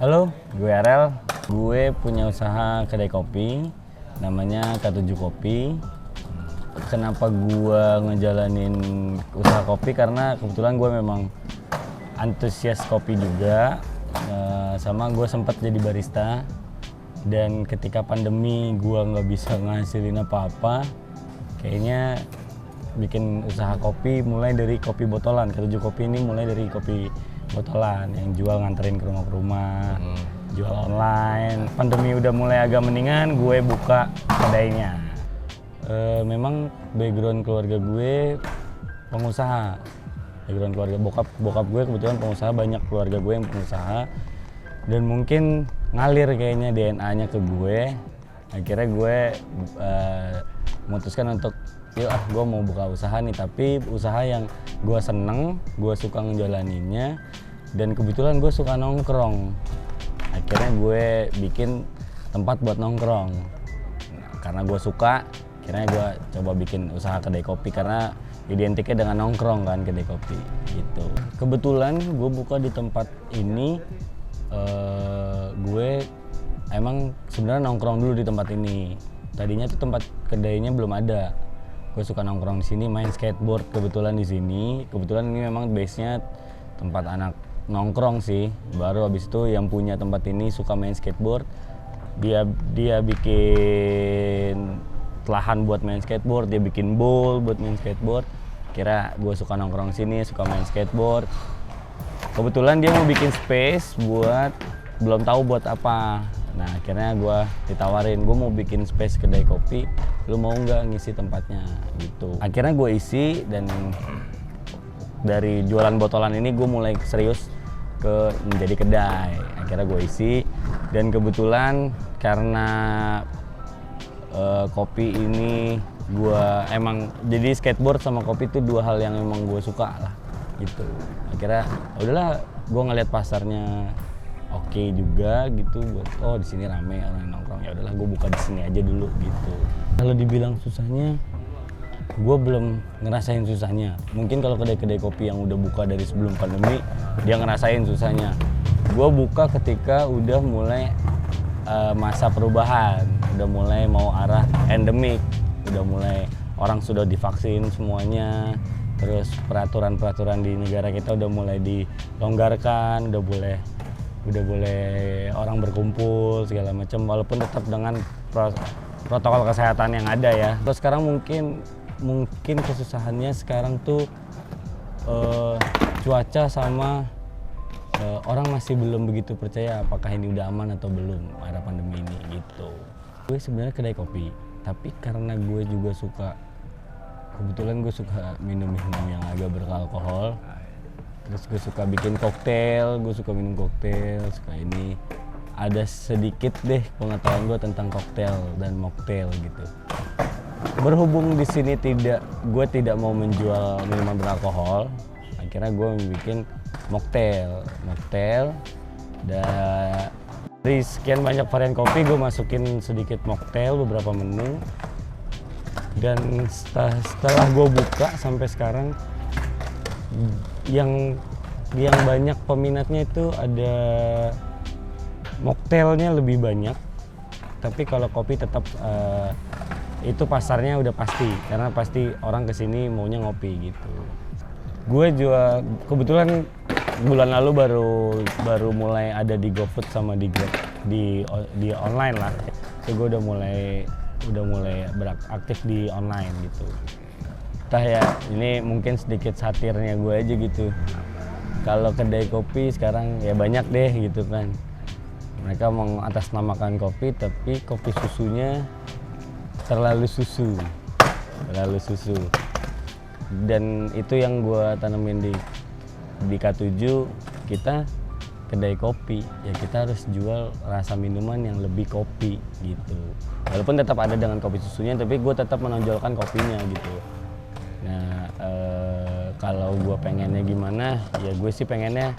Halo, gue Arel. Gue punya usaha kedai kopi, namanya K7 Kopi. Kenapa gue ngejalanin usaha kopi? Karena kebetulan gue memang antusias kopi juga, sama gue sempat jadi barista. Dan ketika pandemi gue nggak bisa ngasilin apa-apa, kayaknya bikin usaha kopi mulai dari kopi botolan. K7 Kopi ini mulai dari kopi botolan yang jual nganterin ke rumah-rumah, jual online. Pandemi udah mulai agak mendingan, gue buka kedainya. Memang background keluarga gue pengusaha. Background keluarga bokap gue kebetulan pengusaha, banyak keluarga gue yang pengusaha. Dan mungkin ngalir kayaknya DNA-nya ke gue. Akhirnya gue memutuskan untuk gue mau buka usaha nih, tapi usaha yang gue seneng, gue suka ngejalaninnya, dan kebetulan gue suka nongkrong. Akhirnya gue bikin tempat buat nongkrong. Karena gue suka, akhirnya gue coba bikin usaha kedai kopi karena identiknya dengan nongkrong kan, kedai kopi gitu. Kebetulan gue buka di tempat ini, gue emang sebenarnya nongkrong dulu di tempat ini. Tadinya tuh tempat kedainya belum ada. Gue suka nongkrong di sini, main skateboard kebetulan di sini. Kebetulan ini memang base-nya tempat anak nongkrong sih. Baru habis itu yang punya tempat ini suka main skateboard. Dia bikin lahan buat main skateboard, dia bikin bowl buat main skateboard. Kira gue suka nongkrong sini, suka main skateboard. Kebetulan dia mau bikin space buat, belum tahu buat apa. Nah akhirnya gue ditawarin, gue mau bikin space kedai kopi, lu mau nggak ngisi tempatnya gitu. Akhirnya gue isi, dan dari jualan botolan ini gue mulai serius ke menjadi kedai. Akhirnya gue isi, dan kebetulan karena kopi ini gue emang jadi skateboard sama kopi itu dua hal yang emang gue suka lah gitu. Akhirnya udahlah, gue ngeliat pasarnya oke juga gitu, buat di sini rame orang nongkrong, ya udahlah gue buka di sini aja dulu gitu. Kalau dibilang susahnya, gue belum ngerasain susahnya. Mungkin kalau kedai-kedai kopi yang udah buka dari sebelum pandemi, dia ngerasain susahnya. Gue buka ketika udah mulai masa perubahan, udah mulai mau arah endemik, udah mulai orang sudah divaksin semuanya, terus peraturan-peraturan di negara kita udah mulai dilonggarkan, udah boleh orang berkumpul segala macam, walaupun tetap dengan protokol kesehatan yang ada ya. Terus sekarang mungkin kesusahannya sekarang tuh cuaca sama orang masih belum begitu percaya apakah ini udah aman atau belum era pandemi ini gitu. Gue sebenarnya kedai kopi, tapi karena gue juga kebetulan gue suka minum-minum yang agak beralkohol. Terus gue suka bikin koktail, gue suka minum koktail, suka ini. Ada sedikit deh pengetahuan gue tentang koktail dan mocktail gitu. Berhubung di sini gue tidak mau menjual minuman beralkohol, akhirnya gue bikin mocktail. Dari sekian banyak varian kopi, gue masukin sedikit mocktail, beberapa menu. Dan setelah gue buka sampai sekarang, yang banyak peminatnya itu ada mocktailnya lebih banyak, tapi kalau kopi tetap itu pasarnya udah pasti, karena pasti orang kesini maunya ngopi gitu. Gue juga kebetulan bulan lalu baru mulai ada di GoFood sama di Grab, di online lah. So gue udah mulai beraktif di online gitu. Entah ya, ini mungkin sedikit satirnya gue aja gitu. Kalau kedai kopi sekarang ya banyak deh gitu kan. Mereka mengatasnamakan kopi, tapi kopi susunya terlalu susu. Dan itu yang gue tanemin di K7, kita kedai kopi, ya kita harus jual rasa minuman yang lebih kopi gitu. Walaupun tetap ada dengan kopi susunya, tapi gue tetap menonjolkan kopinya gitu. Nah, kalau gue pengennya gimana, ya gue sih pengennya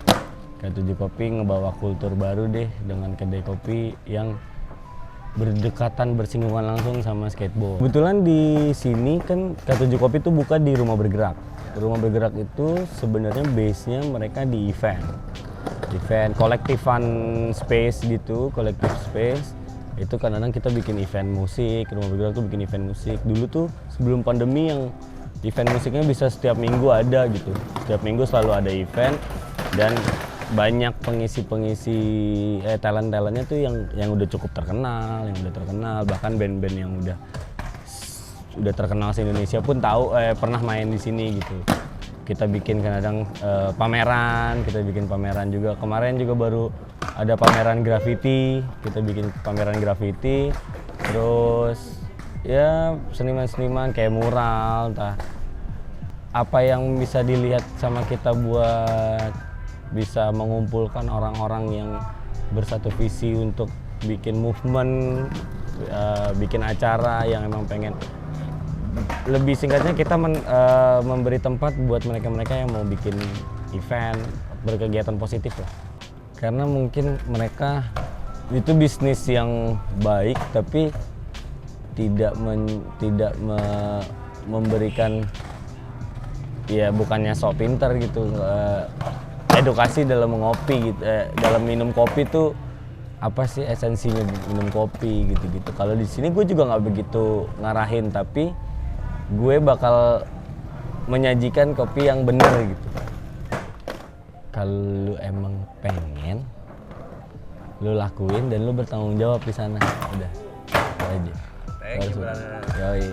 K7 Kopi ngebawa kultur baru deh dengan kedai kopi yang berdekatan, bersinggungan langsung sama skateboard. Kebetulan di sini kan K7 Kopi itu buka di Rumah Bergerak. Rumah Bergerak itu sebenarnya base-nya mereka di event. event collective fun space gitu, collective space. Itu kadang-kadang kita bikin event musik, Rumah Bergerak tuh bikin event musik. Dulu tuh sebelum pandemi yang event musiknya bisa setiap minggu ada gitu. Setiap minggu selalu ada event dan banyak pengisi-pengisi talent-talentnya tuh yang udah cukup terkenal, bahkan band-band yang udah terkenal se-Indonesia pun tahu pernah main di sini gitu. Kita bikin kadang pameran, kita bikin pameran juga. Kemarin juga baru ada pameran graffiti, kita bikin pameran graffiti. Terus ya seniman-seniman kayak mural, entah apa yang bisa dilihat sama kita buat bisa mengumpulkan orang-orang yang bersatu visi untuk bikin movement, bikin acara yang emang pengen. Lebih singkatnya kita memberi tempat buat mereka-mereka yang mau bikin event, berkegiatan positif lah. Karena mungkin mereka itu bisnis yang baik tapi tidak memberikan, ya bukannya sok pinter gitu, edukasi dalam mengopi gitu, dalam minum kopi tuh apa sih esensinya minum kopi gitu-gitu. Kalau di sini gue juga nggak begitu ngarahin, tapi gue bakal menyajikan kopi yang bener gitu. Kalau lu emang pengen, lu lakuin dan lu bertanggung jawab di sana, udah itu aja. Thank you, brother. Yoi.